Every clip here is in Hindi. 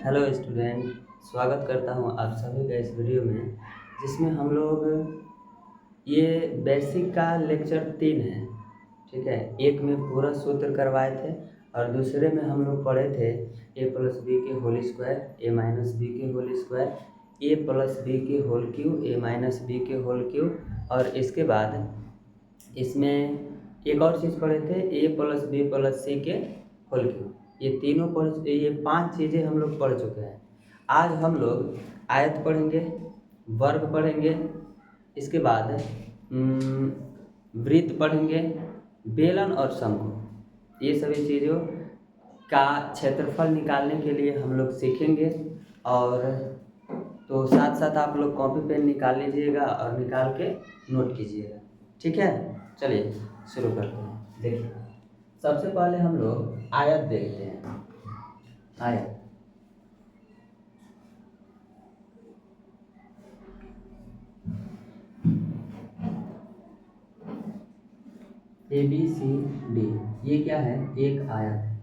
हेलो स्टूडेंट, स्वागत करता हूँ आप सभी का इस वीडियो में, जिसमें हम लोग ये बेसिक का लेक्चर 3 है। ठीक है, एक में पूरा सूत्र करवाए थे और दूसरे में हम लोग पढ़े थे a प्लस बी के होल स्क्वायर, ए माइनस बी के होल स्क्वायर, ए प्लस बी के होल क्यूब, ए माइनस बी के होल क्यूब। और इसके बाद इसमें एक और चीज़ पढ़े थे a प्लस बी प्लस सी के होल क्यूब। ये 5 चीज़ें हम लोग पढ़ चुके हैं। आज हम लोग आयत पढ़ेंगे, वर्ग पढ़ेंगे, इसके बाद वृत्त पढ़ेंगे, बेलन और शंकु। ये सभी चीज़ों का क्षेत्रफल निकालने के लिए हम लोग सीखेंगे। और तो साथ साथ आप लोग कॉपी पेन निकाल लीजिएगा और निकाल के नोट कीजिएगा। ठीक है, चलिए शुरू करते हैं। देखिए, सबसे पहले हम लोग आयत देखते हैं। आयत ABCD, ये क्या है? एक आयत है।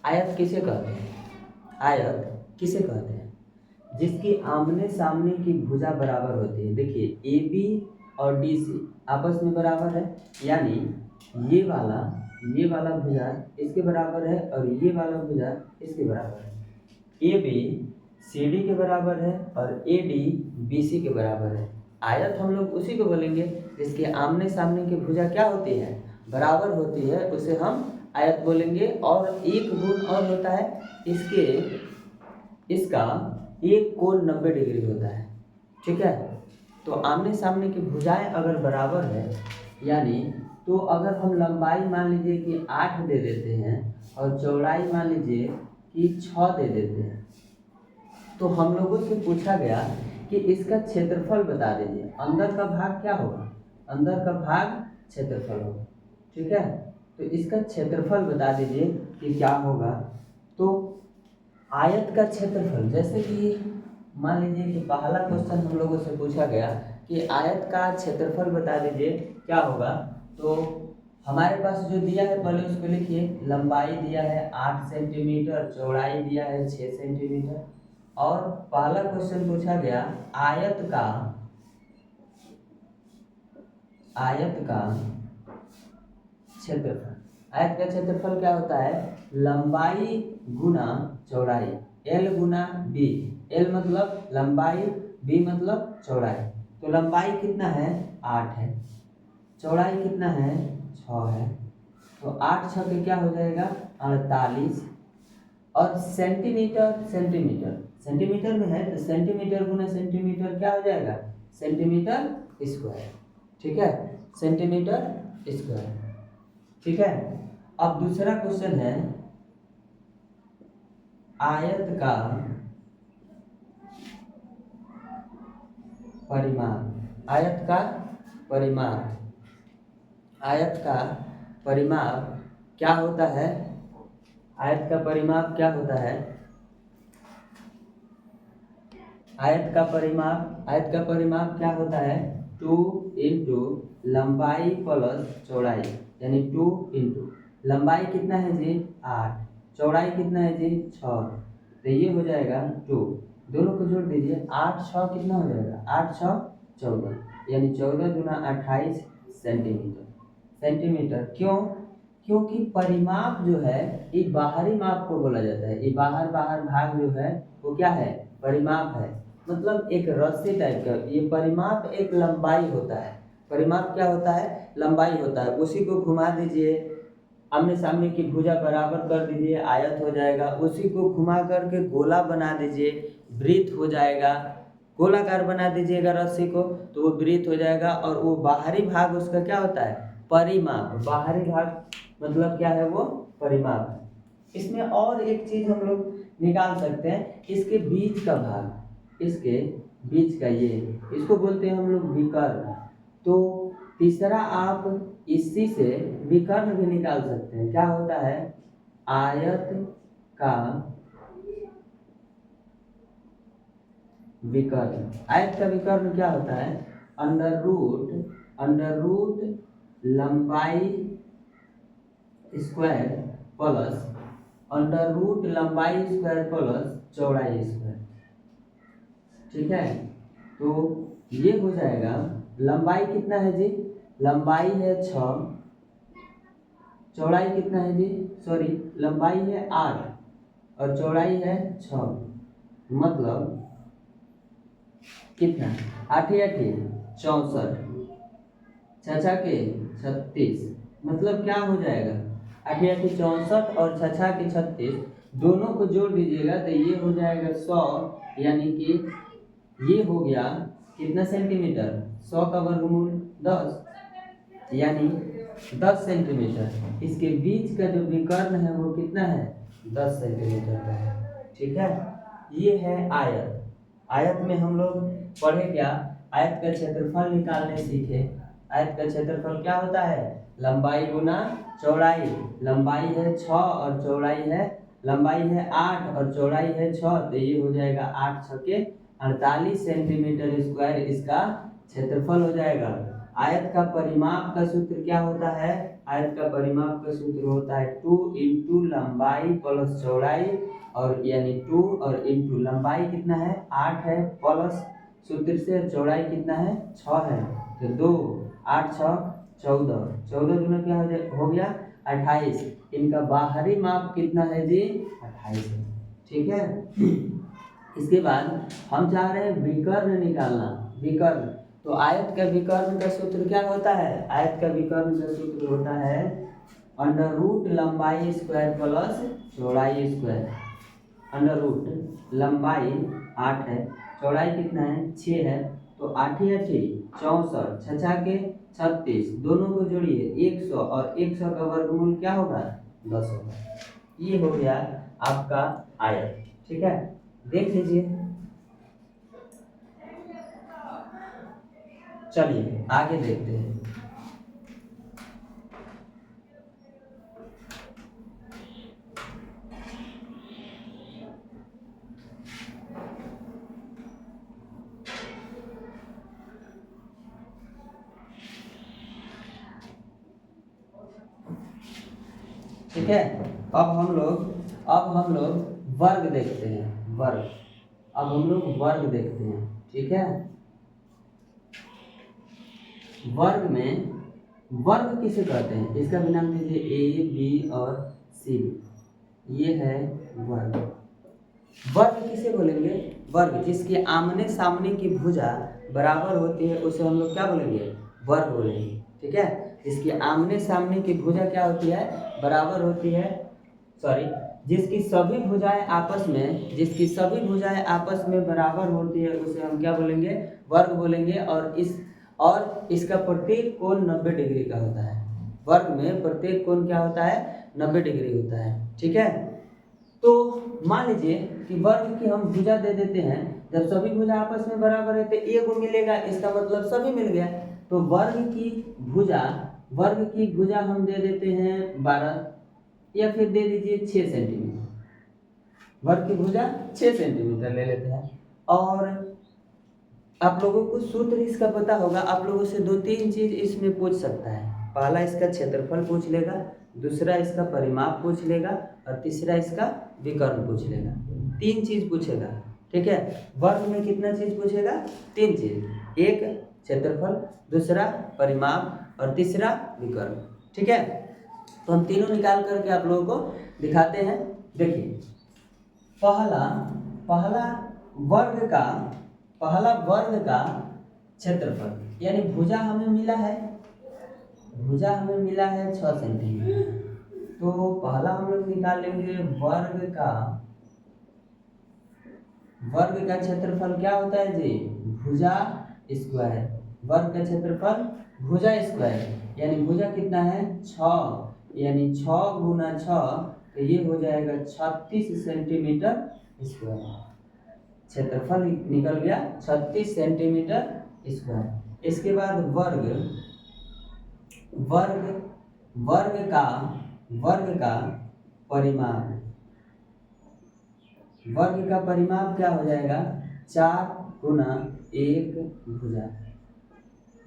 आयत किसे कहते हैं? आयत किसे कहते हैं? जिसकी आमने सामने की भुजा बराबर होती है। देखिए, AB और DC आपस में बराबर है, यानी ये वाला भुजा इसके बराबर है और ये वाला भुजा इसके बराबर है। AB CD के बराबर है और AD BC के बराबर है। आयत हम लोग उसी को बोलेंगे जिसके आमने सामने की भुजा क्या होती है? बराबर होती है, उसे हम आयत बोलेंगे। और एक गुण और होता है इसका एक कोण 90 डिग्री होता है। ठीक है, तो आमने सामने की भुजाएं अगर बराबर है, यानी तो अगर हम लंबाई मान लीजिए कि 8 दे देते हैं और चौड़ाई मान लीजिए कि 6 दे देते हैं, तो हम लोगों से पूछा गया कि इसका क्षेत्रफल बता दीजिए। अंदर का भाग क्या होगा? अंदर का भाग क्षेत्रफल होगा। ठीक है, तो इसका क्षेत्रफल बता दीजिए कि क्या होगा। तो आयत का क्षेत्रफल, जैसे कि मान लीजिए कि पहला क्वेश्चन हम लोगों से पूछा गया कि आयत का क्षेत्रफल बता दीजिए क्या होगा। तो हमारे पास जो दिया है पहले उसको लिखिए। लंबाई दिया है 8 सेंटीमीटर, चौड़ाई दिया है 6 सेंटीमीटर। और पहला क्वेश्चन पूछा गया आयत का क्षेत्रफल। आयत का क्षेत्रफल क्या होता है? लंबाई गुना चौड़ाई, L गुना B। L मतलब लंबाई, B मतलब चौड़ाई। तो लंबाई कितना है? 8 है। चौड़ाई कितना है? 6 है। तो 8 6 के क्या हो जाएगा? 48। और सेंटीमीटर में है, तो सेंटीमीटर गुना सेंटीमीटर क्या हो जाएगा? Centimetre square. ठीक है, सेंटीमीटर स्क्वायर। ठीक है, अब दूसरा क्वेश्चन है आयत का परिमाप। आयत का परिमाप क्या होता है? आयत का परिमाप क्या होता है? आयत का परिमाप क्या होता है? 2 इंटू लंबाई प्लस चौड़ाई, यानी 2 इंटू लंबाई कितना है जी? 8। चौड़ाई कितना है जी? 6। तो ये हो जाएगा 2। दोनों को जोड़ दीजिए। 8 6 कितना हो जाएगा? 8 6 14, यानी 14 गुना 28 सेंटीमीटर। क्यों? क्योंकि परिमाप जो है ये बाहरी माप को बोला जाता है। ये बाहर भाग जो है वो क्या है? परिमाप है। मतलब एक रस्सी टाइप का। ये परिमाप एक लंबाई होता है। परिमाप क्या होता है? लंबाई होता है। उसी को घुमा दीजिए, आमने सामने की भुजा बराबर कर दीजिए, आयत हो जाएगा। उसी को घुमा करके गोला बना दीजिए, वृत्त हो जाएगा। गोलाकार बना दीजिएगा रस्सी को तो वो वृत्त हो जाएगा। और वो बाहरी भाग उसका क्या होता है? परिमाप। बाहरी भाग मतलब क्या है? वो परिमाप है। इसमें और एक चीज हम लोग निकाल सकते हैं, इसके बीच का भाग, इसके बीच का ये, इसको बोलते हैं हम लोग विकर्ण। तो तीसरा आप इसी से विकर्ण भी निकाल सकते हैं। क्या होता है? आयत का विकर्ण। आयत का विकर्ण क्या होता है? अंडर रूट लंबाई स्क्वायर प्लस अंडर रूट लंबाई स्क्वायर प्लस चौड़ाई स्क्वायर। ठीक है, तो ये हो जाएगा, लंबाई कितना है जी, लंबाई है 6, चौड़ाई कितना है जी, सॉरी लंबाई है 8 और चौड़ाई है 6, मतलब कितना, 8 8 64, 6 के 36, मतलब क्या हो जाएगा, 8 8 64 और 6 के 36, दोनों को जोड़ दीजिएगा तो ये हो जाएगा 100, यानी कि ये हो गया कितना सेंटीमीटर, 100 का वर्गमूल 10, यानी 10 सेंटीमीटर। इसके बीच का जो विकर्ण है वो कितना है, 10 सेंटीमीटर का है। ठीक है, ये है आयत। आयत में हम लोग पढ़े क्या, आयत का क्षेत्रफल निकालने सीखे। आयत का क्षेत्रफल क्या होता है, लंबाई गुना चौड़ाई। लंबाई है 6 और चौड़ाई है, लंबाई है 8 और चौड़ाई है 6, तो ये हो जाएगा 8 छके 48 सेंटीमीटर स्क्वायर इसका क्षेत्रफल हो जाएगा। आयत का परिमाप का सूत्र क्या होता है, आयत का परिमाप का सूत्र होता है 2 इंटू लंबाई प्लस चौड़ाई, और यानी 2 और इंटू लंबाई कितना है 8 है, प्लस सूत्र से चौड़ाई कितना है 6 है, तो 2 8 6 14, 14 गुना क्या हो गया 28। इनका बाहरी माप कितना है जी, 28 है। ठीक है, इसके बाद हम चाह रहे हैं विकर्ण निकालना। विकर्ण, तो आयत का विकर्ण का सूत्र क्या होता है, आयत का विकर्ण का सूत्र होता है अंडर रूट लंबाई स्क्वायर प्लस चौड़ाई स्क्वायर। अंडर रूट लंबाई 8 है, चौड़ाई कितना है 6 है, तो 8 8 64, 6 के 36, दोनों को जोड़िए 100 और 100 का वर्गमूल क्या होगा 10 होगा। ये हो गया आपका आयत। ठीक है, देख लीजिए। चलिए आगे देखते हैं। ठीक है, अब हम लोग वर्ग देखते हैं। वर्ग, अब हम लोग वर्ग देखते हैं। ठीक है, वर्ग में वर्ग किसे कहते हैं, इसका भी नाम लीजिए ए बी और सी। ये है वर्ग। वर्ग किसे बोलेंगे, वर्ग जिसके आमने सामने की भुजा बराबर होती है उसे हम लोग क्या बोलेंगे, वर्ग बोलेंगे। ठीक है, जिसकी आमने सामने की भुजा क्या होती है, बराबर होती है, सॉरी जिसकी सभी भुजाएं आपस में, जिसकी सभी भुजाएं आपस में बराबर होती है उसे हम क्या बोलेंगे, वर्ग बोलेंगे। और इसका प्रत्येक कोण 90 डिग्री का होता है। वर्ग में प्रत्येक कोण क्या होता है, 90 डिग्री होता है। ठीक है, तो मान लीजिए कि वर्ग की हम भुजा दे देते हैं, जब सभी भुजा आपस में बराबर है तो ए को मिलेगा, इसका मतलब सभी मिल गया। तो वर्ग की भुजा हम दे देते हैं 12, या फिर दे दीजिए 6 सेंटीमीटर। वर्ग की भुजा 6 सेंटीमीटर ले लेते हैं। और आप लोगों को सूत्र इसका पता होगा, आप लोगों से 2-3 चीज इसमें पूछ सकता है। पहला इसका क्षेत्रफल पूछ लेगा, दूसरा इसका परिमाप पूछ लेगा, और तीसरा इसका विकर्ण पूछ लेगा। 3 चीज पूछेगा। ठीक है, वर्ग में कितना चीज पूछेगा, 3 चीज, एक क्षेत्रफल, दूसरा परिमाप और तीसरा विकर्ण। ठीक है, तो हम तीनों निकाल करके आप लोगों को दिखाते हैं। देखिए, पहला वर्ग का क्षेत्रफल, यानी भुजा हमें मिला है 6 सेंटीमीटर। तो पहला हम लोग निकाल लेंगे वर्ग का क्षेत्रफल क्या होता है जी, भुजा स्क्वायर। वर्ग का क्षेत्रफल भुजा स्क्वायर, यानी भुजा कितना है 6, यानी 6 गुना 6, तो ये हो जाएगा 36 सेंटीमीटर स्क्वायर। क्षेत्रफल निकल गया 36 सेंटीमीटर स्क्वायर। इसके बाद वर्ग का परिमाप, वर्ग का परिमाप क्या हो जाएगा, 4 गुना 1 भुजा।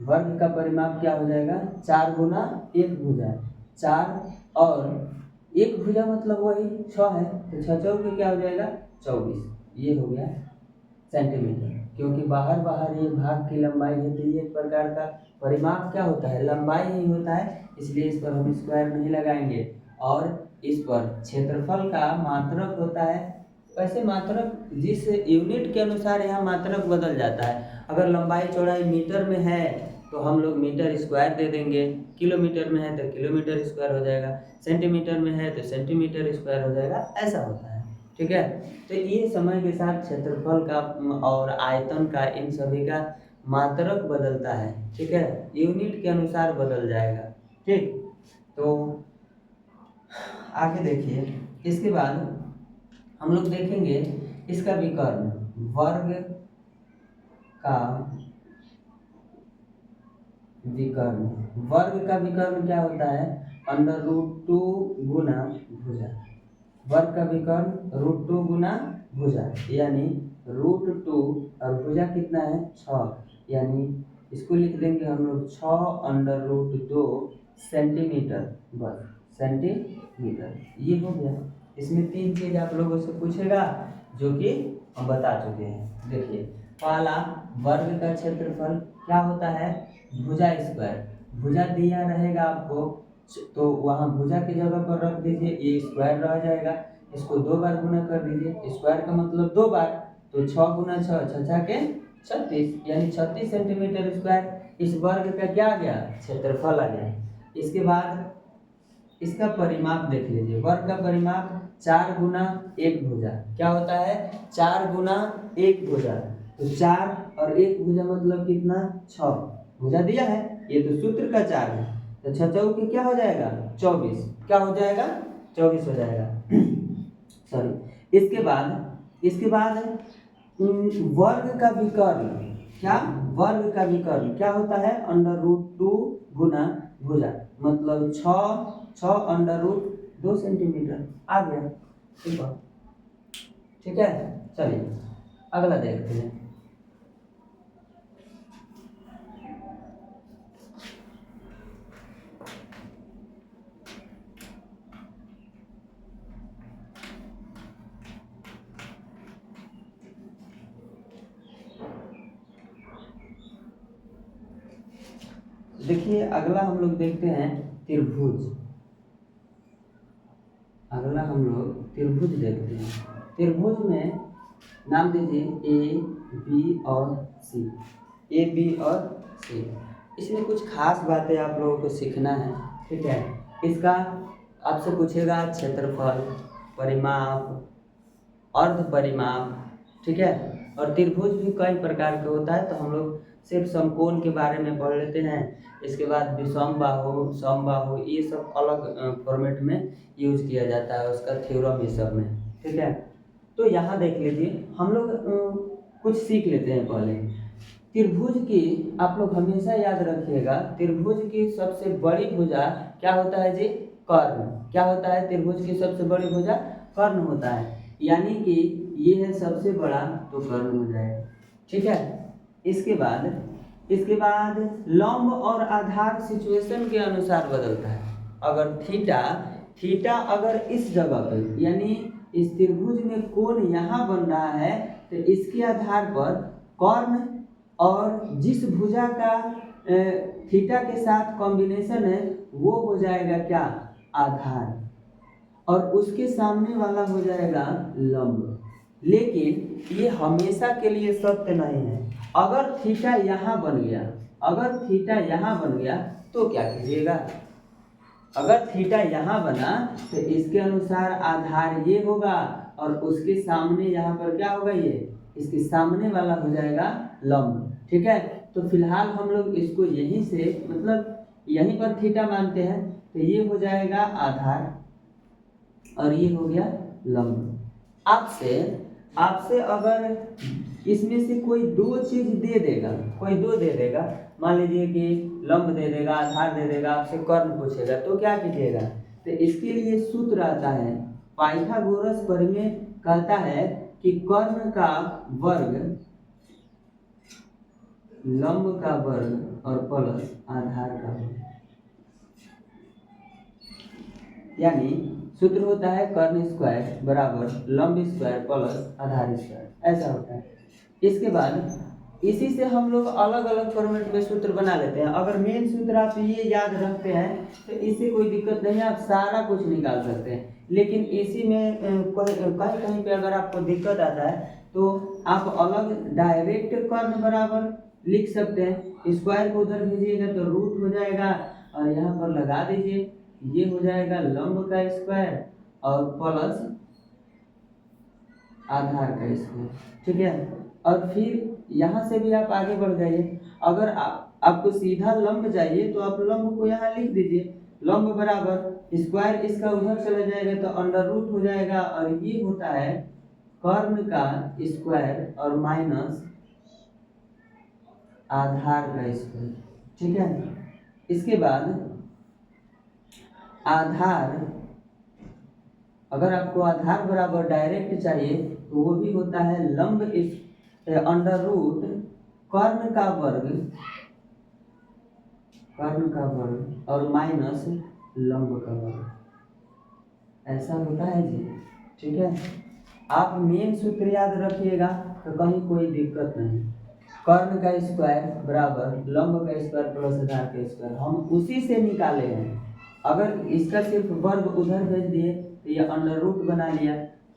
वर्ग का परिमाप क्या हो जाएगा, 4 गुना 1 भुजा। 4 और एक भुजा मतलब वही 6 है, तो 6 चौके क्या हो जाएगा 24, ये हो गया सेंटीमीटर। क्योंकि बाहर बाहर ये भाग की लंबाई है, तो ये एक प्रकार का परिमाप क्या होता है, लंबाई ही होता है, इसलिए इस पर हम स्क्वायर नहीं लगाएंगे। और इस पर क्षेत्रफल का मात्रक होता है। वैसे मात्रक जिस यूनिट के अनुसार यहाँ मात्रक बदल जाता है। अगर लंबाई चौड़ाई मीटर में है तो हम लोग मीटर स्क्वायर दे देंगे, किलोमीटर में है तो किलोमीटर स्क्वायर हो जाएगा, सेंटीमीटर में है तो सेंटीमीटर स्क्वायर हो जाएगा, ऐसा होता है। ठीक है, तो ये समय के साथ क्षेत्रफल का और आयतन का, इन सभी का मात्रक बदलता है। ठीक है, यूनिट के अनुसार बदल जाएगा। ठीक, तो आगे देखिए, इसके बाद हम लोग देखेंगे इसका विकर्ण, वर्ग का विकर्ण। वर्ग का विकर्ण क्या होता है, √2 गुना भुजा। वर्ग का विकर्ण √2 गुना भुजा, यानी √2 और भुजा कितना है 6, यानी इसको लिख देंगे हम लोग 6√2 सेंटीमीटर वर्ग, सेंटीमीटर। ये हो गया। इसमें 3 चीज आप लोगों से पूछेगा जो कि हम बता चुके हैं। देखिए, पहला वर्ग का क्षेत्रफल क्या होता है, भुजा स्क्वायर। भुजा दिया रहेगा आपको तो वहाँ भुजा की जगह पर रख दीजिए, ये स्क्वायर रह जाएगा। इसको 2 बार गुना कर दीजिए, स्क्वायर का मतलब 2 बार, तो 6 गुना 6, 6 के 36, यानी 36 सेंटीमीटर स्क्वायर। इस वर्ग का क्या आ गया, क्षेत्रफल आ गया। इसके बाद इसका परिमाप देख लीजिए, वर्ग का परिमाप 4 गुना 1 भुजा क्या होता है, 4 गुना 1 भुजा। तो 4 और 1 भुजा मतलब कितना 6, भुजा दिया है, ये तो सूत्र का 4 है, तो 6 चौके क्या हो जाएगा 24, क्या हो जाएगा 24 हो जाएगा। सॉरी, इसके बाद वर्ग का विकर्ण, क्या, वर्ग का विकर्ण क्या होता है, √2 गुना भुजा, मतलब 6 √2 सेंटीमीटर आ गया। ठीक है, चलिए अगला देखते हैं। देखिए, अगला हम लोग देखते हैं त्रिभुज। अगला हम लोग त्रिभुज देखते हैं। त्रिभुज में नाम दीजिए ए, बी और सी। ए, बी और सी, इसमें कुछ खास बातें आप लोगों को सीखना है। ठीक है, इसका आपसे पूछेगा क्षेत्रफल, परिमाप, अर्ध परिमाप। ठीक है, और त्रिभुज भी कई प्रकार के होता है, तो हम लोग सिर्फ समकोण के बारे में पढ़ लेते हैं। इसके बाद विषमबाहु, समबाहु, ये सब अलग फॉर्मेट में यूज किया जाता है, उसका थ्योरम ये सब में। ठीक है, तो यहाँ देख लीजिए, हम लोग कुछ सीख लेते हैं पहले। त्रिभुज की आप लोग हमेशा याद रखिएगा, त्रिभुज की सबसे बड़ी भुजा क्या होता है जी, कर्ण। क्या होता है, त्रिभुज की सबसे बड़ी भुजा कर्ण होता है, यानी कि ये है सबसे बड़ा, तो कर्ण हो जाएगा। ठीक है, इसके बाद लंब और आधार सिचुएशन के अनुसार बदलता है। अगर थीटा अगर इस जगह पे, यानी इस त्रिभुज में कोण यहाँ बन रहा है, तो इसके आधार पर कर्ण और जिस भुजा का थीटा के साथ कॉम्बिनेशन है वो हो जाएगा क्या, आधार, और उसके सामने वाला हो जाएगा लंब। लेकिन ये हमेशा के लिए सत्य नहीं है। अगर थीटा यहाँ बन गया, तो क्या कीजिएगा, अगर थीटा यहाँ बना तो इसके अनुसार आधार ये होगा, और उसके सामने यहाँ पर क्या होगा, ये इसके सामने वाला हो जाएगा लंब। ठीक है, तो फिलहाल हम लोग इसको यहीं से, मतलब यहीं पर थीटा मानते हैं, तो ये हो जाएगा आधार और ये हो गया लंब। आपसे अगर इसमें से कोई 2 चीज दे देगा, मान लीजिए कि लंब दे देगा, आधार दे देगा, आपसे कर्ण पूछेगा, तो क्या कीजिएगा, तो इसके लिए सूत्र आता है, पाइथागोरस प्रमेय कहता है कि कर्ण का वर्ग लंब का वर्ग और प्लस आधार का वर्ग, यानी सूत्र होता है कर्ण स्क्वायर बराबर लंब स्क्वायर प्लस आधार स्क्वायर, ऐसा होता है। इसके बाद इसी से हम लोग अलग अलग फॉर्मेट में सूत्र बना लेते हैं। अगर मेन सूत्र आप ये याद रखते हैं तो इससे कोई दिक्कत नहीं है, आप सारा कुछ निकाल सकते हैं। लेकिन इसी में कहीं कहीं पे अगर आपको दिक्कत आता है तो आप अलग डायरेक्ट कर्ण बराबर लिख सकते हैं। स्क्वायर को उधर भेजिएगा तो रूट हो जाएगा और यहाँ पर लगा दीजिए, ये हो जाएगा लंब का स्क्वायर और प्लस आधार का स्क्वायर, ठीक है। और फिर यहाँ से भी आप आगे बढ़ जाइए। अगर आपको सीधा लंब चाहिए तो आप लंब को यहाँ लिख दीजिए, लंब बराबर स्क्वायर इसका उधर चला जाएगा तो अंडर रूट हो जाएगा और ये होता है कर्ण का स्क्वायर और माइनस आधार का स्क्वायर, ठीक है। इसके बाद आधार, अगर आपको आधार बराबर डायरेक्ट चाहिए तो वो भी होता है लंब अंडर रूट कर्ण का वर्ग और माइनस लंब का वर्ग, ऐसा होता है जी, ठीक है। आप मेन सूत्र याद रखिएगा तो कहीं कोई दिक्कत नहीं। कर्ण का स्क्वायर बराबर लंब का स्क्वायर प्लस आधार का स्क्वायर हम उसी से निकाले हैं। अगर इसका सिर्फ वर्ग उधर भेज दिए तो ये अंडर रूट बना लिया,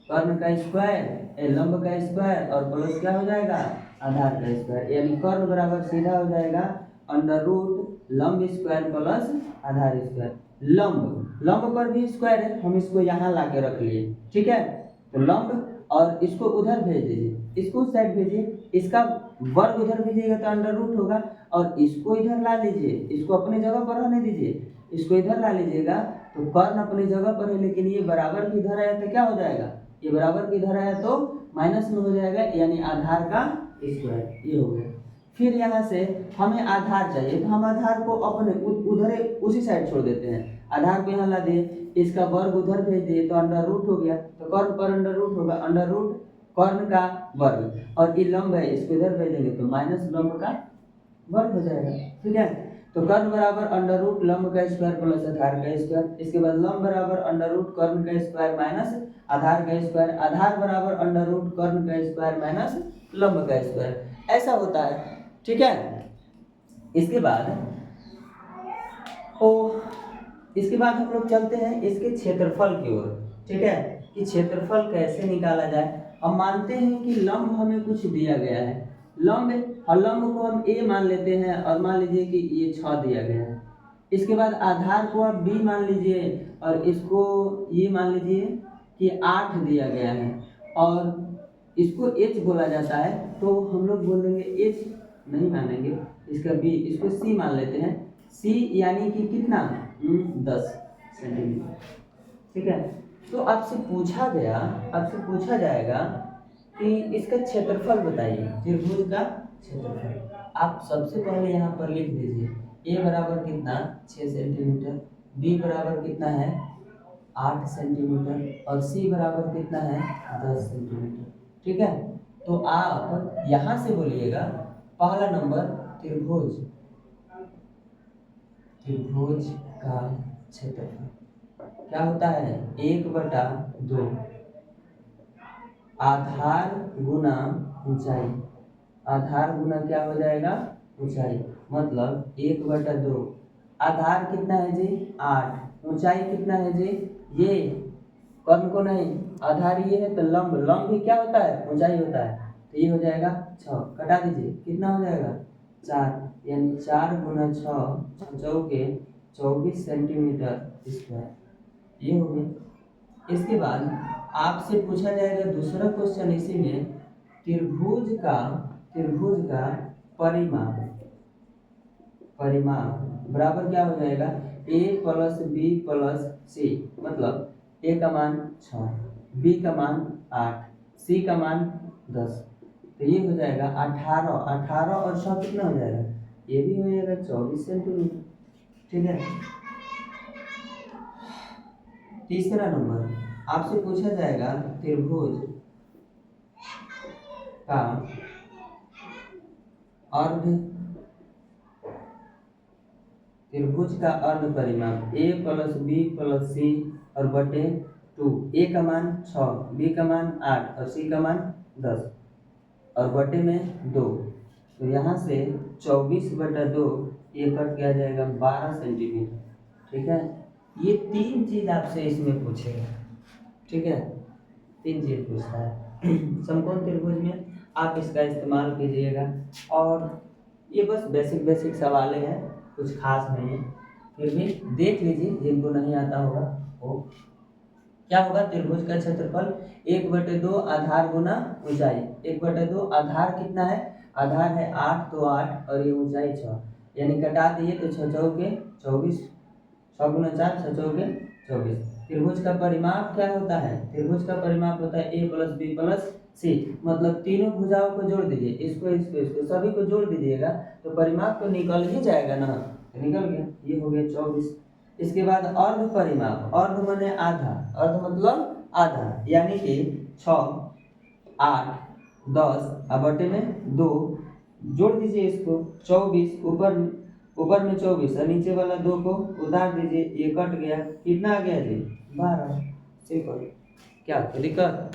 कर्ण का स्क्वायर लंब का स्क्वायर और प्लस क्या हो जाएगा आधार का स्क्वायर, यानी कर्ण बराबर सीधा हो जाएगा अंडर रूट लंब स्क्वायर प्लस आधार स्क्वायर। लंब पर भी स्क्वायर है, हम इसको यहाँ ला के रख लिए, ठीक है। तो लंब और इसको उधर भेज दीजिए, इसको उस साइड भेजिए, इसका वर्ग उधर भेजिएगा तो अंडर रूट होगा और इसको इधर ला लीजिए, इसको अपनी जगह पर रहने दीजिए, इसको इधर ला लीजिएगा तो कर्ण अपनी जगह पर है लेकिन ये बराबर की इधर आया तो क्या हो जाएगा, ये बराबर की इधर आया तो माइनस में हो जाएगा, यानी आधार का स्क्वायर, ये हो गया। फिर यहाँ से हमें आधार चाहिए तो हम आधार को अपने उधर उसी साइड छोड़ देते हैं, आधार को यहाँ ला दिए, इसका वर्ग उधर भेज दिए तो अंडर रूट हो गया, तो कर्ण पर अंडर रूट होगा, अंडर रूट कर्ण का वर्ग और ये लंब है इसको इधर भेजेंगे तो माइनस लंब का वर्ग हो जाएगा, ठीक है। तो कर्ण बराबर अंडर रूट लंब का स्क्वायर प्लस आधार का स्क्वायर, इसके बाद लंब बराबर अंडर रूट कर्ण का स्क्वायर माइनस आधार का स्क्वायर, आधार बराबर अंडर रूट कर्ण का स्क्वायर माइनस लंब का स्क्वायर, ऐसा होता है, ठीक है। इसके बाद हम लोग चलते हैं इसके क्षेत्रफल की ओर, ठीक है, कि क्षेत्रफल कैसे निकाला जाए। हम मानते हैं कि लंब हमें कुछ दिया गया है, लंब को हम a मान लेते हैं और मान लीजिए कि ये 6 दिया गया है। इसके बाद आधार को आप b मान लीजिए और इसको ये मान लीजिए कि 8 दिया गया है और इसको h बोला जाता है, तो हम लोग बोल देंगे h नहीं मानेंगे, इसका b, इसको c मान लेते हैं, c यानी कि कितना 10 सेंटीमीटर, ठीक है। तो आपसे पूछा जाएगा कि इसका क्षेत्रफल बताइए, त्रिभुज का क्षेत्रफल। आप सबसे पहले यहाँ पर लिख दीजिए a बराबर कितना 6 सेंटीमीटर, b बराबर कितना है 8 सेंटीमीटर और c बराबर कितना है 10 सेंटीमीटर, ठीक है। तो आप यहाँ से बोलिएगा पहला नंबर त्रिभुज का क्षेत्रफल क्या होता है 1/2 आधार गुना ऊंचाई, आधार गुना क्या हो जाएगा ऊंचाई, मतलब 1/2, आधार कितना है जी 8, ऊंचाई कितना है जी ये कर्ण को नहीं, आधार ये है तो लंब भी क्या होता है ऊंचाई होता है, तो ये हो जाएगा 6, कटा दीजिए कितना हो जाएगा 4, यानी 4 गुना 6 चौके 24 सेंटीमीटर स्क्वायर, ये हो गया। इसके बाद आपसे पूछा जाएगा दूसरा क्वेश्चन इसी में, त्रिभुज का परिमाप बराबर क्या हो जाएगा a प्लस बी प्लस सी, मतलब a का मान 6, b का मान 8, c का मान 10, तो ये हो जाएगा 18 और 6 कितना हो जाएगा, ये भी हो जाएगा 24 सेंटीमीटर, ठीक है। तीसरा नंबर आपसे पूछा जाएगा त्रिभुज का अर्ध परिमाप a प्लस बी प्लस सी और बटे 2। ए का मान 6, बी का मान 8 और सी का मान 10 और बटे में 2। तो यहाँ से 24/2 ये कट के आ जाएगा 12 सेंटीमीटर। ठीक है, ये 3 चीज़ आपसे इसमें पूछेगा। ठीक है, 3 चीज़ पूछता है समकोण त्रिभुज में, आप इसका इस्तेमाल कीजिएगा। और ये बस बेसिक बेसिक सवालें हैं, कुछ खास नहीं है, फिर भी देख लीजिए, जिनको नहीं आता होगा वो। क्या होगा, त्रिभुज का क्षेत्रफल 1/2 आधार गुना ऊंचाई। 1/2 आधार कितना है, आधार है 8, तो 8 और ये ऊंचाई 6, यानी कटा दिए तो 6 चौके 24, 6 गुना 4 6 चौके 24। त्रिभुज का परिमाप क्या होता है, त्रिभुज का परिमाप होता है a + b + c, मतलब तीनों भुजाओं को जोड़ दीजिए, इसको इसको इसको सभी को जोड़ दीजिएगा तो परिमाप तो निकल ही जाएगा ना, तो निकल गया, ये हो गया 24। इसके बाद अर्ध परिमाप, अर्ध माने आधा, अर्ध मतलब आधा, यानी कि 6 8 10 और बटे में 2, जोड़ दीजिए इसको 24, ऊपर में 24 और नीचे वाला 2 को उतार दीजिए, ये कट गया, कितना आ गया जी 12। सिंपल, क्या कोई दिक्कत।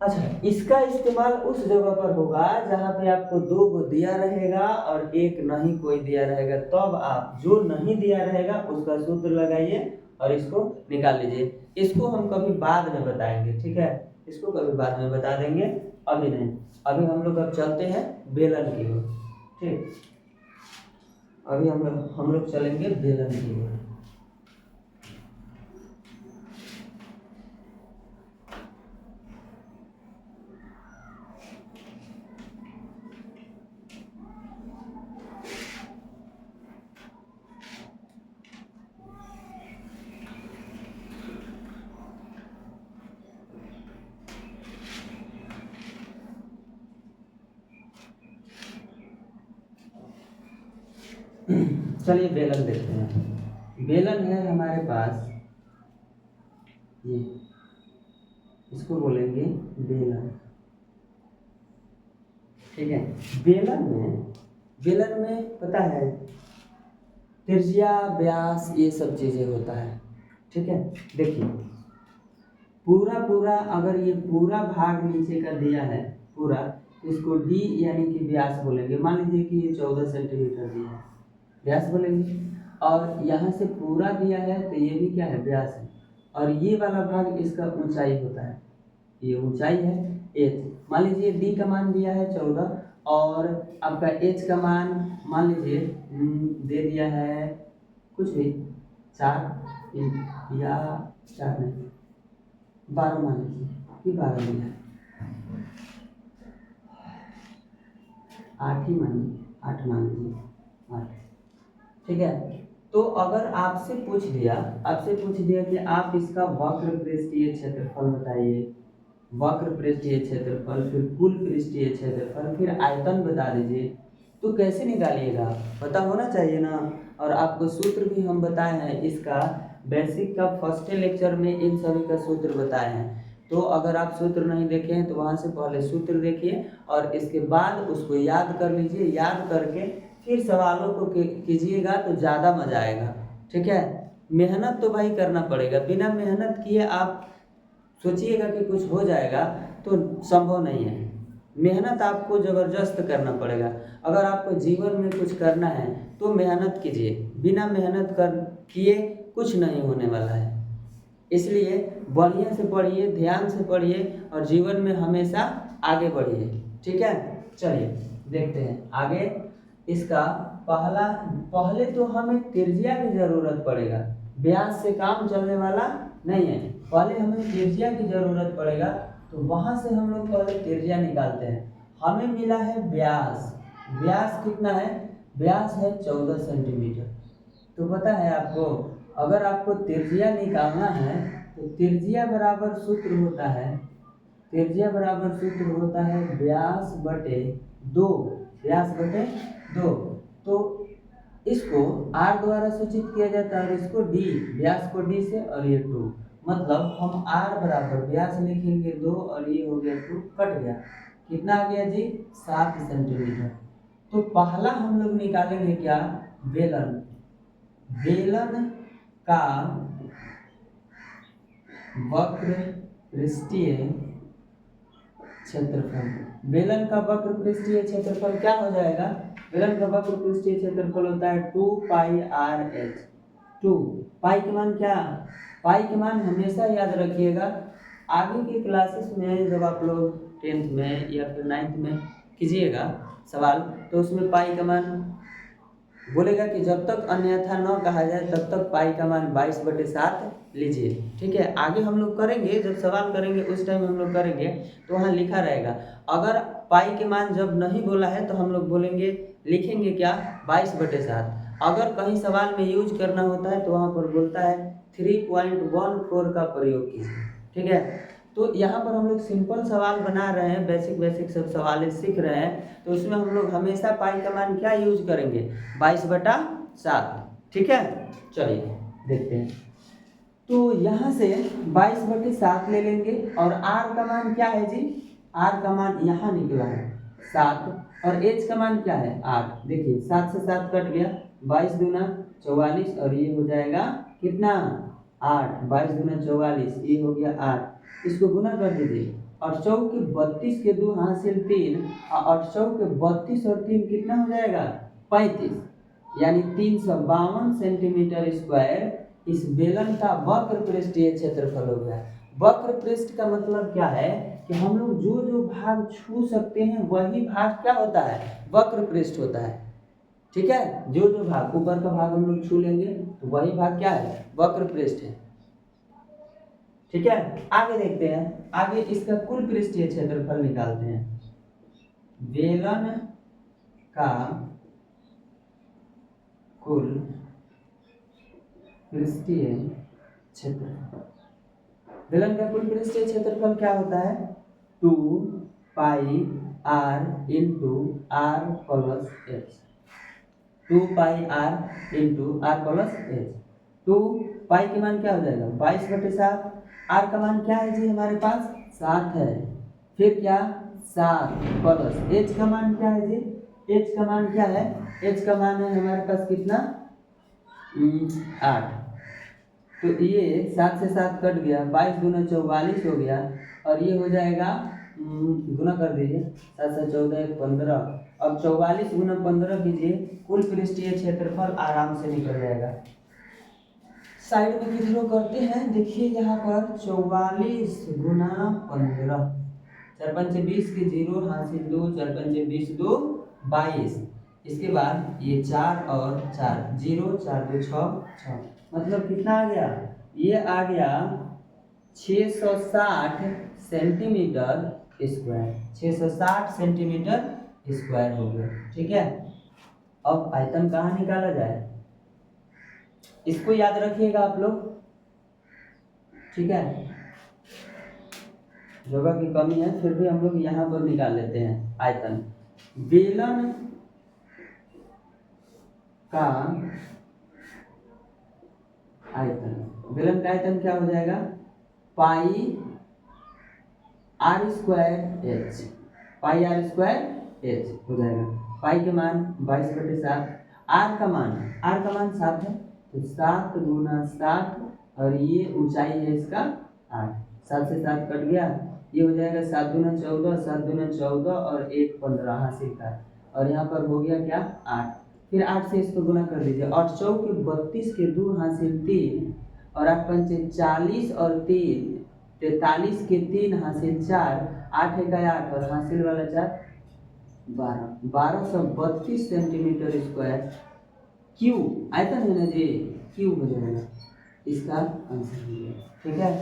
अच्छा, इसका इस्तेमाल उस जगह पर होगा जहाँ पे आपको 2 को दिया रहेगा और 1 नहीं कोई दिया रहेगा, तब आप जो नहीं दिया रहेगा उसका सूत्र लगाइए और इसको निकाल लीजिए। इसको हम कभी बाद में बताएंगे, ठीक है, इसको कभी बाद में बता देंगे, अभी नहीं। अभी हम लोग अब चलते हैं बेलन की ओर। ठीक, अभी हम लोग चलेंगे बेलन की ओर। चलिए बेलन देखते हैं। बेलन है हमारे पास, ये इसको बोलेंगे बेलन। ठीक है, बेलन में पता है त्रिज्या व्यास ये सब चीजें होता है। ठीक है, देखिए पूरा अगर ये पूरा भाग नीचे का दिया है पूरा, इसको d यानी कि व्यास बोलेंगे। मान लीजिए कि ये 14 सेंटीमीटर दिया है, व्यास बोलेंगे। और यहाँ से पूरा दिया है तो ये भी क्या है, व्यास है। और ये वाला भाग इसका ऊंचाई होता है, ये ऊंचाई है h। मान लीजिए d का मान दिया है 14 और आपका h का मान मान लीजिए दे दिया है कुछ भी 4 या 4 नहीं 12 मान लीजिए कि 12 दिया है, 8 ही मानिए, 8 मान लीजिए 8। ठीक है, तो अगर आपसे पूछ दिया कि आप इसका वक्र पृष्ठीय क्षेत्रफल बताइए, वक्र पृष्ठीय क्षेत्रफल, फिर कुल पृष्ठीय क्षेत्रफल, फिर आयतन बता दीजिए, तो कैसे निकालिएगा, पता होना चाहिए ना। और आपको सूत्र भी हम बताए हैं इसका, बेसिक का फर्स्ट लेक्चर में इन सभी का सूत्र बताए हैं। तो अगर आप सूत्र नहीं देखे हैं तो वहाँ से पहले सूत्र देखिए और इसके बाद उसको याद कर लीजिए, याद करके फिर सवालों को कीजिएगा तो ज़्यादा मजा आएगा। ठीक है, मेहनत तो भाई करना पड़ेगा, बिना मेहनत किए आप सोचिएगा कि कुछ हो जाएगा तो संभव नहीं है। मेहनत आपको ज़बरदस्त करना पड़ेगा। अगर आपको जीवन में कुछ करना है तो मेहनत कीजिए, बिना मेहनत कर किए कुछ नहीं होने वाला है। इसलिए बढ़िया से पढ़िए, ध्यान से पढ़िए और जीवन में हमेशा आगे बढ़िए। ठीक है, चलिए देखते हैं आगे। इसका पहले तो हमें त्रिज्या की ज़रूरत पड़ेगा, व्यास से काम चलने वाला नहीं है, पहले हमें त्रिज्या की ज़रूरत पड़ेगा। तो वहाँ से हम लोग पहले त्रिज्या निकालते हैं। हमें मिला है व्यास, व्यास कितना है, व्यास है 14 सेंटीमीटर। तो पता है आपको, अगर आपको त्रिज्या निकालना है तो त्रिज्या बराबर सूत्र होता है, त्रिज्या बराबर सूत्र होता है व्यास बटे 2, व्यास बटे 2। तो इसको r द्वारा सूचित किया जाता है और इसको d, व्यास को d से और ये 2, मतलब हम r बराबर व्यास लिखेंगे 2 और ये हो गया 2, कट गया, कितना आ गया जी 7 सेंटीमीटर। तो पहला हम लोग निकालेंगे क्या, बेलन। बेलन का वक्र पृष्ठीय क्षेत्रफल। बेलन का वक्र पृष्ठीय क्षेत्रफल क्या हो जाएगा? बेलन का वक्र पृष्ठीय क्षेत्रफल होता है 2 पाई आर एच। 2 पाई के मान क्या? पाई के मान हमेशा याद रखिएगा, आगे के क्लासेस में जब आप लोग 10th में या फिर 9th में कीजिएगा सवाल, तो उसमें पाई का मान बोलेगा कि जब तक अन्यथा न कहा जाए तब तक पाई का मान 22/7 लीजिए। ठीक है, आगे हम लोग करेंगे, जब सवाल करेंगे उस टाइम हम लोग करेंगे तो वहाँ लिखा रहेगा। अगर पाई के मान जब नहीं बोला है तो हम लोग बोलेंगे, लिखेंगे क्या? 22/7। अगर कहीं सवाल में यूज करना होता है तो वहाँ पर बोलता है 3.14 का प्रयोग कीजिए। ठीक है, तो यहाँ पर हम लोग सिंपल सवाल बना रहे हैं, बेसिक सब सवाल सीख रहे हैं, तो उसमें हम लोग हमेशा पाई का मान क्या यूज करेंगे? 22/7। ठीक है, चलिए देखते हैं। तो यहाँ से 22/7 ले लेंगे और r का मान क्या है जी? r का मान यहाँ निकला है 7 और h का मान क्या है? 8। देखिए 7 से 7 कट गया, 22 दूना 44 और ये हो जाएगा कितना? 8। 22 दूना 44, ये हो गया 8। इसको गुना कर दीजिए, 8 चौके 32 के 2 हासिल 3, और 8 चौके 32 और 3 कितना हो जाएगा? 35, यानी 352 सेंटीमीटर स्क्वायर इस बेलन का वक्र पृष्ठीय क्षेत्रफल हो गया। वक्र पृष्ठ का मतलब क्या है कि हम लोग जो जो भाग छू सकते हैं वही भाग क्या होता है? वक्र पृष्ठ होता है। ठीक है, जो जो भाग ऊपर का भाग हम लोग छू लेंगे तो वही भाग क्या है? वक्र पृष्ठ है। ठीक है, आगे देखते हैं। आगे इसका कुल पृष्ठीय क्षेत्रफल निकालते हैं। बेलन का कुल पृष्ठीय क्षेत्रफल, बेलन का कुल पृष्ठीय क्षेत्रफल क्या होता है? 2 pi are into R plus H. 2 pi are into R plus H. 2 pi के मान क्या हो जाएगा? 22/7। आर का मान क्या है जी हमारे पास? 7 है। फिर क्या? 7 प्लस एच का मान क्या है जी? एच का मान क्या है? एच का मान है हमारे पास कितना? 8। तो ये 7 से 7 कट गया, 22 दूना 44 हो गया और ये हो जाएगा, गुना कर दीजिए, 7 से 14 15। अब 44 गुना 15 कीजिए, कुल पृष्ठीय क्षेत्रफल आराम से निकल जाएगा। साइड में किधरों करते हैं, देखिए यहाँ पर 44 गुना 15, 4 पंचे 20 के 0 हासिल 2, 4 पंचे 20 2 22। इसके बाद ये 4 और 4 0, 4 2 6, मतलब कितना आ गया? ये आ गया 660 सेंटीमीटर स्क्वायर। 660 सेंटीमीटर स्क्वायर हो गया। ठीक है, अब आयतन कहाँ निकाला जाए, इसको याद रखिएगा आप लोग। ठीक है, जगह की कमी है फिर भी हम लोग यहाँ पर निकाल लेते हैं आयतन। बेलन का आयतन, बेलन का आयतन क्या हो जाएगा? Pi R square H. Pi R square H हो जाएगा। पाई के मान 22/7, आर का मान 7 है, तो 7 गुना 7 और ये ऊंचाई है इसका 8। 7 से 7 कट गया, ये हो जाएगा 7 दूना 14, 7 दूना 14 और 1 15 हासिल का, और यहाँ पर हो गया क्या? 8। फिर 8 से इसको गुना कर दीजिए, 8 चौके 32 के 2 हासिल 3, और 8 पंचे 40 और 3 43 के 3 हासिल 4, 8 एक 8 और हासिल वाला 4 12, 1232 सेंटीमीटर स्क्वायर क्यू आयतन है ना जी, क्यू हो जाएगा इसका आंसर हो जाएगा। ठीक है,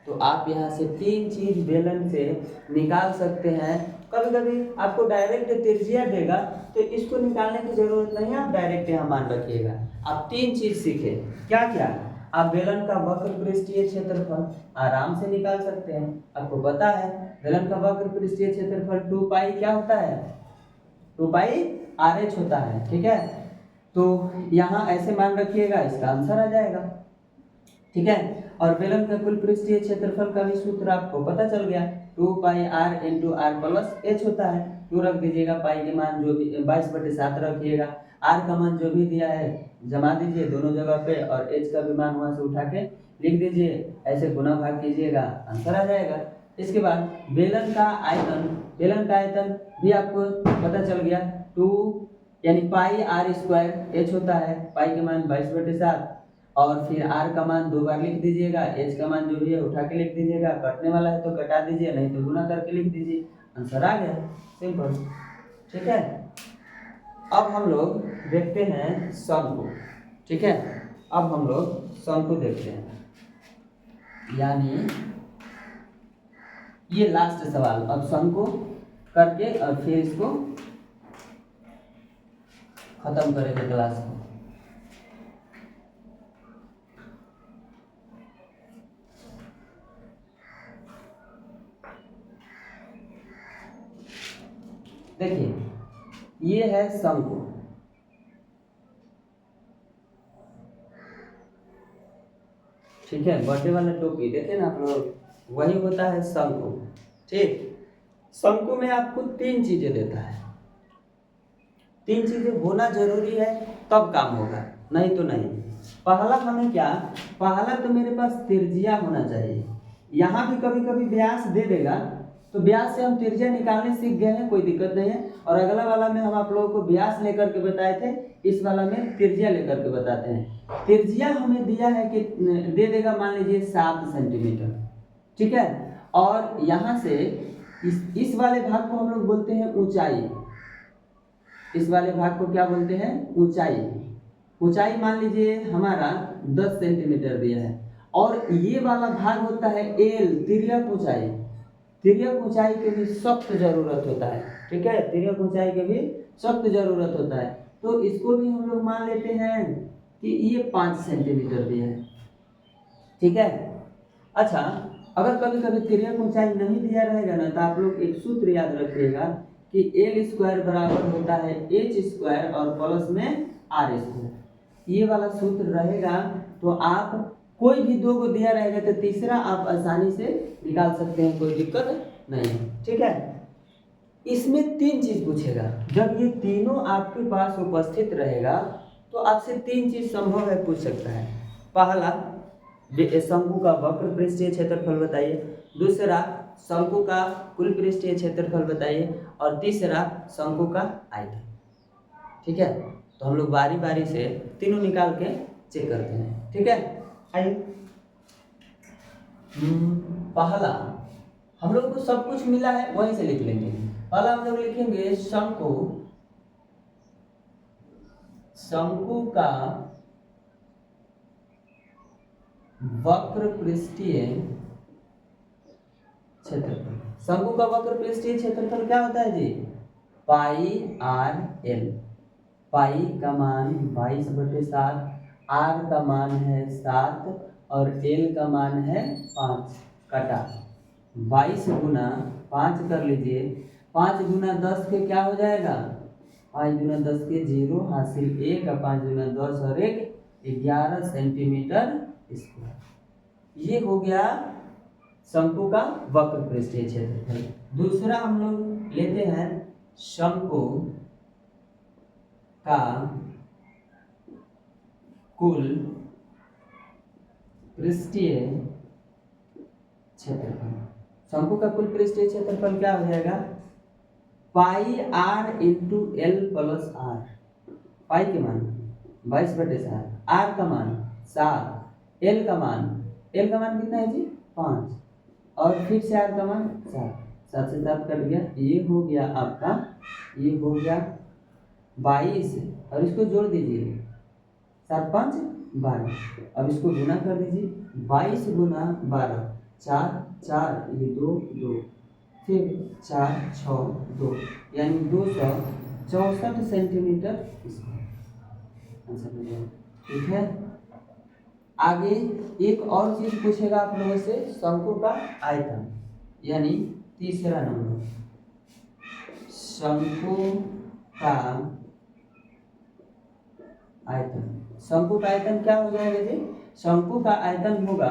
तो आप यहाँ से 3 चीज बेलन से निकाल सकते हैं। कभी कभी आपको डायरेक्ट त्रिज्या देगा तो इसको निकालने की जरूरत नहीं है, आप डायरेक्ट यहाँ मान रखिएगा। आप 3 चीज सीखे, क्या क्या? आप बेलन का वक्र पृष्ठीय क्षेत्रफल आराम से निकाल सकते हैं, आपको पता है बेलन का वक्र पृष्ठीय क्षेत्रफल 2 पाई क्या होता है? 2 पाई आर एच होता है। ठीक है, तो यहाँ ऐसे मान रखिएगा, इसका आंसर आ जाएगा। ठीक है, और बेलन का कुल पृष्ठीय क्षेत्रफल का भी सूत्र आपको पता चल गया, 2 pi are into R plus H होता है। 2 रख दीजिएगा, पाई के मान जो भी 22/7 रखिएगा, आर का मान जो भी दिया है जमा दीजिए दोनों जगह पे, और एच का भी मान वहां से उठा के लिख दीजिए, ऐसे गुना भाग कीजिएगा, आंसर आ जाएगा। इसके बाद बेलन का आयतन भी आपको पता चल गया, 2 यानी पाई आर स्क्वायर एच होता है, पाई के मान 22/7, और फिर आर का मान 2 बार लिख दीजिएगा, एच का मान जो भी है उठा के लिख दीजिएगा, कटने वाला है तो कटा दीजिए, नहीं तो गुना करके लिख दीजिए, आंसर आ गया, सिंपल। ठीक है, अब हम लोग देखते हैं शंकु। ठीक है, अब हम लोग शंकु देखते हैं, यानी ये लास्ट सवाल, अब शंकु करके और फिर इसको खत्म करेंगे क्लास को। देखिए ये है शंकु, ठीक है, बर्थडे वाला टोपी देखे ना आप लोग, वही होता है शंकु। ठीक, शंकु में आपको 3 चीजें देता है, 3 चीजें होना जरूरी है तब काम होगा, नहीं तो नहीं। पहला हमें क्या, पहला तो मेरे पास त्रिज्या होना चाहिए, यहाँ भी कभी कभी व्यास दे देगा तो व्यास से हम त्रिज्या निकालने सीख गए हैं, कोई दिक्कत नहीं है। और अगला वाला में हम आप लोगों को व्यास लेकर के बताए थे, इस वाला में त्रिज्या लेकर के बताते हैं। त्रिज्या हमें दिया है कि दे देगा मान लीजिए 7 सेंटीमीटर, ठीक है, और यहाँ से इस वाले भाग को हम लोग बोलते हैं ऊंचाई, इस वाले भाग को क्या बोलते हैं, ऊंचाई। ऊंचाई मान लीजिए हमारा 10 सेंटीमीटर दिया है, और ये वाला भाग होता है एल, तिर्यक ऊंचाई। तिर्यक ऊंचाई के भी सख्त जरूरत होता है, ठीक है, तिर्यक ऊंचाई के भी सख्त जरूरत होता है, तो इसको भी हम लोग मान लेते हैं कि ये 5 सेंटीमीटर दिया है, ठीक है। अच्छा, अगर कभी कभी तिर्यक ऊंचाई नहीं दिया रहेगा ना, तो आप लोग एक सूत्र याद रखिएगा कि एल स्क्वायर बराबर होता है एच स्क्वायर और प्लस में आर स्क्वायर, ये वाला सूत्र रहेगा, तो आप कोई भी 2 को दिया रहेगा तो तीसरा आप आसानी से निकाल सकते हैं, कोई दिक्कत नहीं है, ठीक है। इसमें 3 चीज पूछेगा, जब ये तीनों आपके पास उपस्थित रहेगा तो आपसे 3 चीज संभव है पूछ सकता है। पहला, शंकु का वक्र पृष्ठीय क्षेत्रफल बताइए, दूसरा शंकु का कुल पृष्ठीय क्षेत्रफल बताइए, और तीसरा शंकु का आयतन, ठीक है। तो हम लोग बारी बारी से तीनों निकाल के चेक करते हैं, ठीक है। आइए, पहला हम लोग को सब कुछ मिला है वहीं से लिख लेंगे। पहला हम लोग लिखेंगे शंकु, शंकु का वक्र पृष्ठीय क्षेत्रफल। शंकु का वक्र पृष्ठीय क्षेत्रफल क्या होता है जी, पाई आर एल। पाई का मान 22/7, आर का मान है 7 और एल का मान है 5, कटा 22 गुना 5 कर लीजिए, 5 गुना 10 के क्या हो जाएगा, 5 गुना 10 के 0, हासिल 1, 5 गुना 10 और 1 11 सेंटीमीटर स्क्वायर। ये हो गया शंकु का वक्र पृष्ठीय क्षेत्रफल। दूसरा हम लोग लेते हैं शंकु का कुल पृष्ठीय क्षेत्रफल। शंकु का कुल पृष्ठीय क्षेत्रफल क्या हो जाएगा, pi are into L plus R. Pi के मान 22/7, आर का मान 7, एल का मान कितना है जी 5, और फिर से आर का मान 7, 7 से 7 कट गया, ये हो गया आपका, ये हो गया 22, और इसको जोड़ दीजिए 7 5 12, अब इसको गुना कर दीजिए, 22 गुना 12 4 4, ये 2 2, फिर 4 6 2, यानी 264 सेंटीमीटर स्क्वायर आंसर हो जाएगा, ठीक है। आगे एक और चीज पूछेगा आप लोगों से, शंकु का आयतन, यानी तीसरा नंबर, शंकु का आयतन। शंकु का आयतन क्या हो जाएगा जी, शंकु का आयतन होगा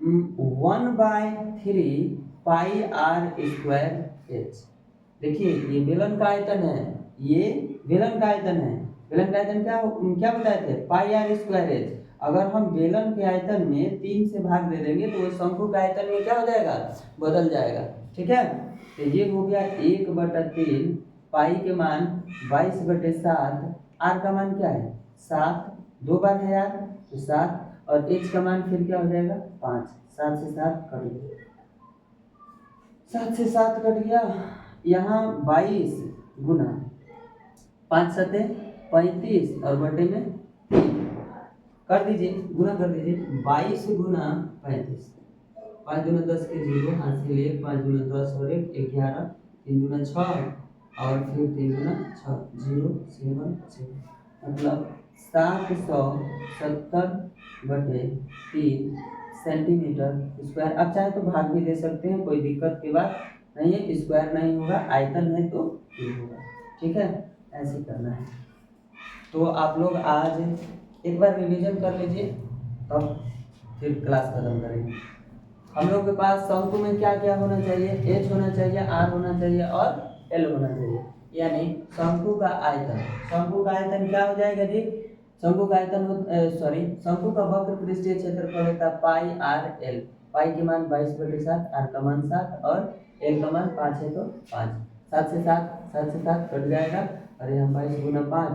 1/3 पाई आर स्क्वायर एच। देखिए ये बेलन का आयतन है, ये बेलन का आयतन है, बेलन का आयतन क्या क्या बताए थे, पाई आर स्क्वायर एच। अगर हम बेलन के आयतन में 3 से भाग दे देंगे तो वो शंकु का आयतन में क्या हो जाएगा, बदल जाएगा। ठीक है, तो ये हो गया 1/3 पाई के मान 22/7, आर का मान क्या है 7, 2 बार है यार तो 7, और एच का मान फिर क्या हो जाएगा 5। 7 से 7 कट गया, 7 से 7 कट गया। यहाँ 22 गुना 5 सते 35 और बटे में 3 कर दीजिए, गुना कर दीजिए। 22 गुना 35, 5 दूना 10 के 0, हाथ से 1, 5 दूना 10 और 1 11, 3 दूना 6 और फिर 3 दूना 6, 0 7 6, मतलब 770/3 सेंटीमीटर स्क्वायर। अब चाहे तो भाग भी दे सकते हैं, कोई दिक्कत की बात नहीं है, स्क्वायर नहीं होगा, आयतन है तो ये होगा। ठीक है, ऐसे करना है। तो आप लोग आज एक बार रिवीजन कर लीजिए, तब फिर क्लास खत्म करेंगे। हम लोग के पास शंकु में क्या क्या होना चाहिए, एच होना चाहिए, आर होना चाहिए और एल होना चाहिए, यानी शंकु का आयतन। शंकु का आयतन क्या हो जाएगा जी, शंकु का आयतन शंकु का वक्र पृष्ठीय क्षेत्रफल होता है पाई आर एल। पाई के मान 22/7, आर का मान 7 और एल का मान 5 है तो 5। 7 से 7 कट जाएगा, और यहाँ 22 गुना 5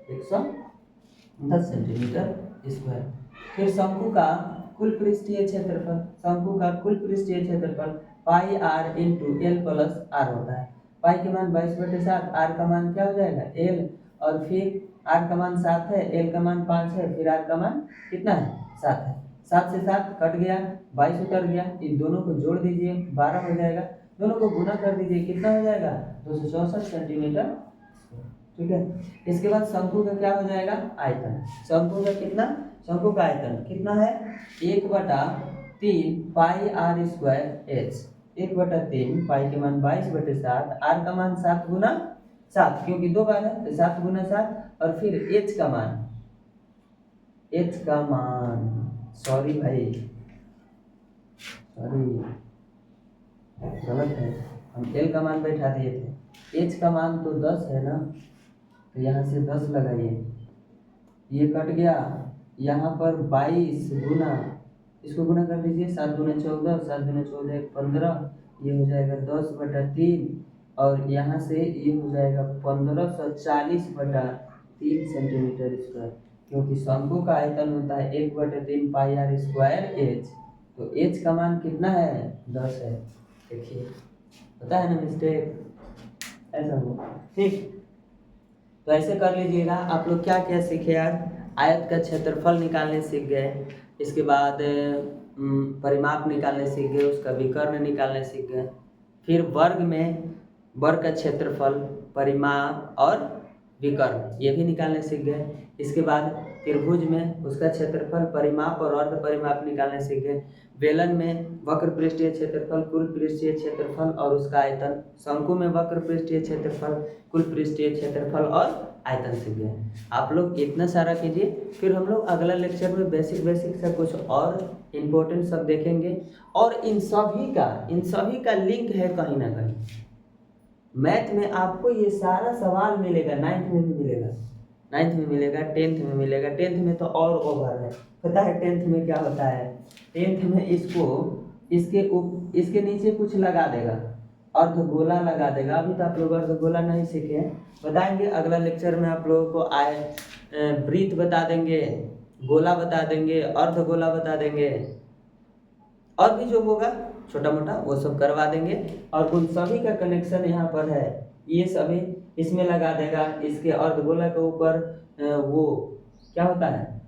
110 सेंटीमीटर स्क्वायर। फिर शंकु का कुल पृष्ठीय क्षेत्रफल, शंकु का कुल पृष्ठीय क्षेत्रफल pi are into L plus r होता है। पाई के मान 22/7, आर का मान क्या हो जाएगा एल, और फिर आर का मान 7 है, एल का मान 5 है, फिर आर का मान कितना है 7 है। 7 से 7 कट गया, 22 उतर गया, इन दोनों को जोड़ दीजिए 12 हो जाएगा, दोनों को गुना कर दीजिए, कितना हो जाएगा 264 सेंटीमीटर। ठीक है, इसके बाद शंकु का क्या हो जाएगा आयतन। शंकु का कितना, शंकु का आयतन कितना है 1/3 पाई आर स्क्वायर एच। 1/3 पाई के मान 22/7, आर का मान 7 गुना 7 क्योंकि 2 बार है तो 7 गुना 7, और फिर एच का मान सॉरी भाई सॉरी गलत है, हम एल का मान बैठा दिए थे। एच का मान तो 10 है ना, तो यहाँ से 10 लगाइए, ये कट गया। यहाँ पर 22 गुना, इसको गुना कर दीजिए, 7 दूना 14, 7 दूना 14 15, ये हो जाएगा 10/3, और यहाँ से ये हो जाएगा 1540/3 सेंटीमीटर स्क्वायर, क्योंकि शंकु का आयतन होता है 1/3 पाई आर स्क्वायर एच, तो एच का मान कितना है 10 है। देखिए पता है ना मिस्टेक ऐसा हो। ठीक, तो ऐसे कर लीजिएगा। आप लोग क्या क्या सीखे आज, आयत का क्षेत्रफल निकालने सीख गए, इसके बाद परिमाप निकालने सीख गए, उसका विकर्ण निकालने सीख गए, फिर वर्ग में वर्ग का क्षेत्रफल, परिमाप और विकर्ण ये भी निकालने सीख गए। इसके बाद त्रिभुज में उसका क्षेत्रफल, परिमाप और अर्ध परिमाप निकालने सीख गए। बेलन में वक्र पृष्ठीय क्षेत्रफल, कुल पृष्ठीय क्षेत्रफल और उसका आयतन। शंकु में वक्र पृष्ठीय क्षेत्रफल, कुल पृष्ठीय क्षेत्रफल और आयतन सीख गए। आप लोग इतना सारा कीजिए, फिर हम लोग अगला लेक्चर में बेसिक से कुछ और इम्पोर्टेंट सब देखेंगे, और इन सभी का लिंक है कहीं ना कहीं। मैथ में आपको ये सारा सवाल मिलेगा, 9th में भी मिलेगा, 9th में मिलेगा, 10th में मिलेगा। 10th में तो और ओवर है, पता है 10th में क्या होता है, 10th में इसके नीचे कुछ लगा देगा, अर्धगोला लगा देगा। अभी तो आप लोग अर्धगोला नहीं सीखे हैं, बताएंगे अगला लेक्चर में आप लोगों को वृत्त बता देंगे, गोला बता देंगे, अर्धगोला बता देंगे, और भी जो होगा छोटा मोटा वो सब करवा देंगे। और उन सभी का कनेक्शन यहाँ पर है, ये सभी इसमें लगा देगा, इसके अर्धगोला के ऊपर वो क्या होता है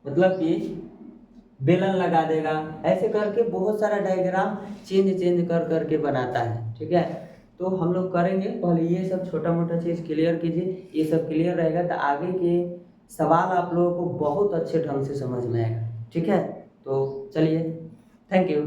मतलब कि बेलन लगा देगा। ऐसे करके बहुत सारा डायग्राम चेंज कर करके बनाता है। ठीक है, तो हम लोग करेंगे, पहले ये सब छोटा मोटा चीज़ क्लियर कीजिए, ये सब क्लियर रहेगा तो आगे के सवाल आप लोगों को बहुत अच्छे ढंग से समझ में आएगा। ठीक है, तो चलिए, थैंक यू।